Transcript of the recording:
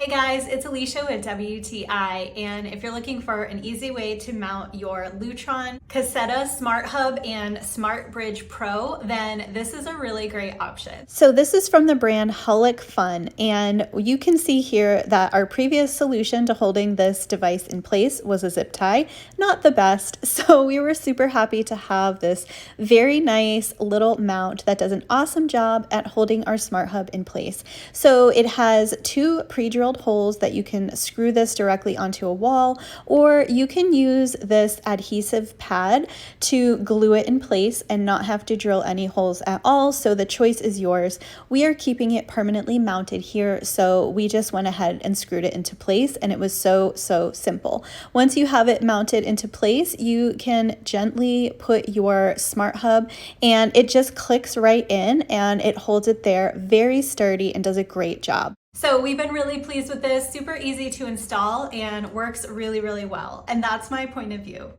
Hey guys, it's Alicia with WTI, and if you're looking for an easy way to mount your Lutron Caseta Smart Hub and Smart Bridge Pro, then this is a really great option. So this is from the brand Holicfun, and you can see here that our previous solution to holding this device in place was a zip tie. Not the best, so we were super happy to have this very nice little mount that does an awesome job at holding our Smart Hub in place. So it has two pre-drilled holes that you can screw this directly onto a wall, or you can use this adhesive pad to glue it in place and not have to drill any holes at all. So the choice is yours. We are keeping it permanently mounted here, so we just went ahead and screwed it into place, and it was so simple. Once you have it mounted into place, you can gently put your Smart Hub and it just clicks right in and it holds it there, very sturdy, and does a great job. So we've been really pleased with this, super easy to install and works really well. And that's my point of view.